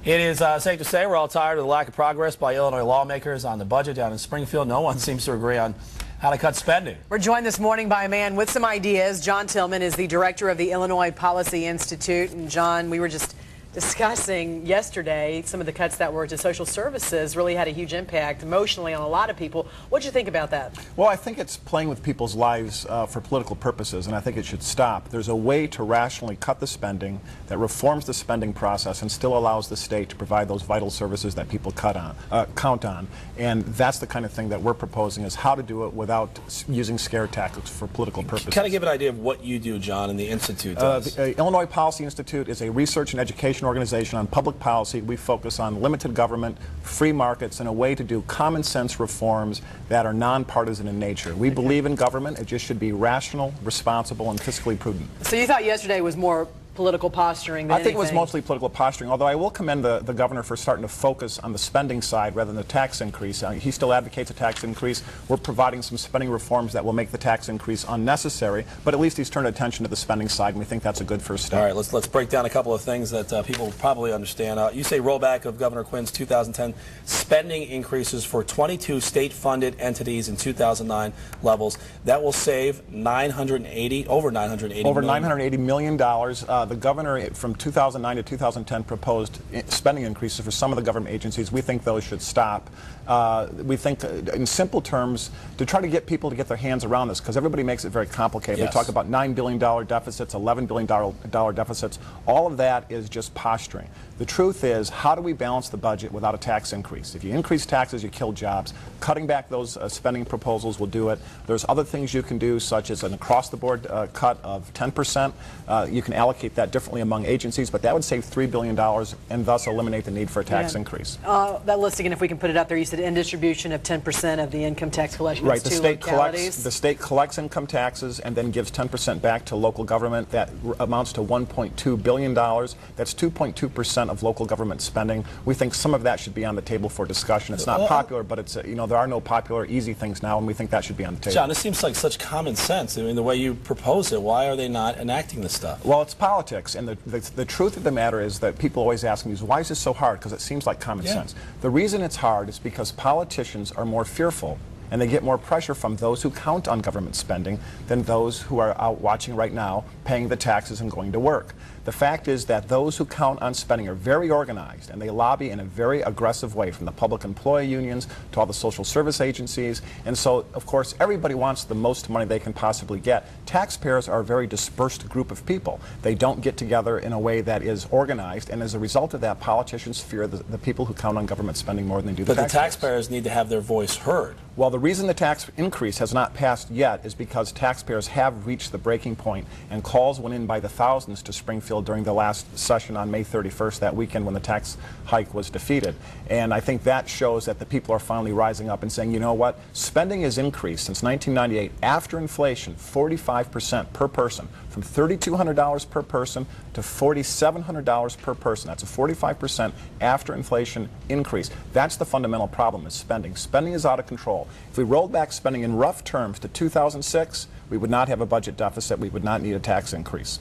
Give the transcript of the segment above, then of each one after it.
It is safe to say we're all tired of the lack of progress by Illinois lawmakers on the budget down in Springfield. No one seems to agree on how to cut spending. We're joined this morning by a man with some ideas. John Tillman is the director of the Illinois Policy Institute. And John, we were just discussing yesterday some of the cuts that were to social services really had a huge impact emotionally on a lot of people. What do you think about that? Well, I think it's playing with people's lives for political purposes, and I think it should stop. There's a way to rationally cut the spending that reforms the spending process and still allows the state to provide those vital services that people count on. And that's the kind of thing that we're proposing, is how to do it without using scare tactics for political purposes. Kind of give an idea of what you do, John, and the Institute does. The Illinois Policy Institute is a research and education organization on public policy. We focus on limited government, free markets, and a way to do common sense reforms that are nonpartisan in nature. We believe in government. It just should be rational, responsible, and fiscally prudent. So you thought yesterday was more political posturing than I think anything. it was mostly political posturing, although I will commend the governor for starting to focus on the spending side rather than the tax increase. He still advocates a tax increase. We're providing some spending reforms that will make the tax increase unnecessary, but at least he's turned attention to the spending side, and we think that's a good first step. All right, let's break down a couple of things that people probably understand. You say rollback of Governor Quinn's 2010 spending increases for 22 state-funded entities in 2009 levels. That will save over $980 million. The governor from 2009 to 2010 proposed spending increases for some of the government agencies. We think those should stop. We think, in simple terms, to try to get people to get their hands around this, because everybody makes it very complicated. Yes. We talk about $9 billion deficits, $11 billion deficits. All of that is just posturing. The truth is, how do we balance the budget without a tax increase? If you increase taxes, you kill jobs. Cutting back those spending proposals will do it. There's other things you can do, such as an across-the-board cut of 10%. You can allocate that differently among agencies, but that would save $3 billion and thus eliminate the need for a tax increase. That list again, if we can put it up there, you said in distribution of 10% of the income tax collection. Right, the state collects income taxes and then gives 10% back to local government. That amounts to $1.2 billion. That's 2.2% of local government spending. We think some of that should be on the table for discussion. It's not popular, but it's there are no popular easy things now, and we think that should be on the table. John, this seems like such common sense. I mean, the way you propose it, why are they not enacting this stuff? Well, it's politics, and the truth of the matter is that people always ask me, why is this so hard? Because it seems like common sense. The reason it's hard is because politicians are more fearful, and they get more pressure from those who count on government spending than those who are out watching right now, paying the taxes and going to work. The fact is that those who count on spending are very organized, and they lobby in a very aggressive way, from the public employee unions to all the social service agencies. And so, of course, everybody wants the most money they can possibly get. Taxpayers are a very dispersed group of people. They don't get together in a way that is organized, and as a result of that, politicians fear the people who count on government spending more than they do the taxpayers. But the taxpayers need to have their voice heard. Well, the reason the tax increase has not passed yet is because taxpayers have reached the breaking point, and calls went in by the thousands to Springfield during the last session on May 31st, that weekend when the tax hike was defeated. And I think that shows that the people are finally rising up and saying, you know what, spending has increased since 1998, after inflation, 45% per person, from $3,200 per person to $4,700 per person. That's a 45% after inflation increase. That's the fundamental problem, is spending. Spending is out of control. If we rolled back spending in rough terms to 2006, we would not have a budget deficit. We would not need a tax increase.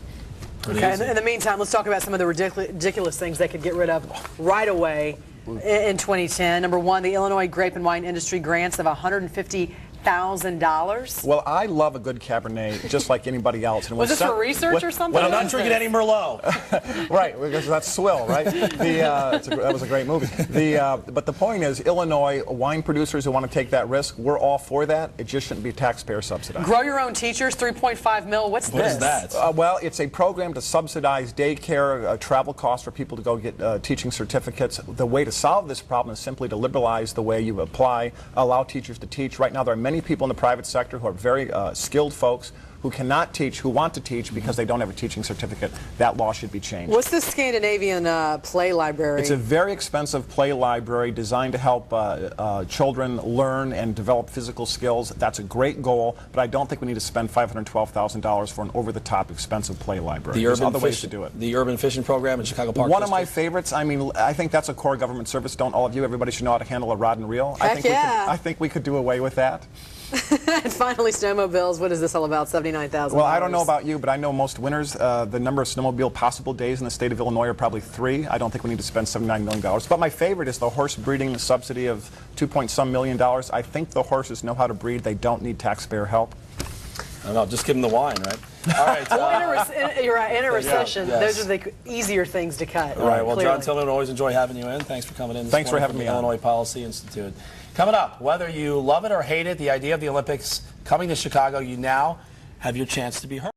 Okay, in the meantime, let's talk about some of the ridiculous things they could get rid of right away in 2010. Number one, the Illinois grape and wine industry grants of $150,000. Well, I love a good Cabernet just like anybody else. And was this for research or something? Well, I'm not drinking any Merlot. Right, because that's swill, right? That was a great movie. But the point is, Illinois wine producers who want to take that risk, we're all for that. It just shouldn't be taxpayer subsidized. Grow your own teachers, $3.5 million. What is that? Well, it's a program to subsidize daycare, travel costs for people to go get teaching certificates. The way to solve this problem is simply to liberalize the way you apply, allow teachers to teach. Right now, there are many people in the private sector who are very skilled folks who cannot teach, who want to teach because they don't have a teaching certificate. That law should be changed. What's the Scandinavian play library? It's a very expensive play library designed to help children learn and develop physical skills. That's a great goal, but I don't think we need to spend $512,000 for an over-the-top expensive play library. There's other ways to do it. The urban fishing program in Chicago Park One of my favorites. I mean, I think that's a core government service. Don't all of you? Everybody should know how to handle a rod and reel. Heck yeah. I think we could do away with that. And finally, snowmobiles. What is this all about? $79,000. Well, I don't know about you, but I know most winters, the number of snowmobile possible days in the state of Illinois are probably 3. I don't think we need to spend $79 million. But my favorite is the horse breeding subsidy of $2.some million. I think the horses know how to breed. They don't need taxpayer help. I don't know, just give them the wine, right? All right. You're right. In a recession, Yes. those are the easier things to cut. All right. Well, clearly. John Tillman, always enjoy having you in. Thanks for coming in. Thanks for having from me the on. Illinois Policy Institute. Coming up, whether you love it or hate it, the idea of the Olympics coming to Chicago, you now have your chance to be heard.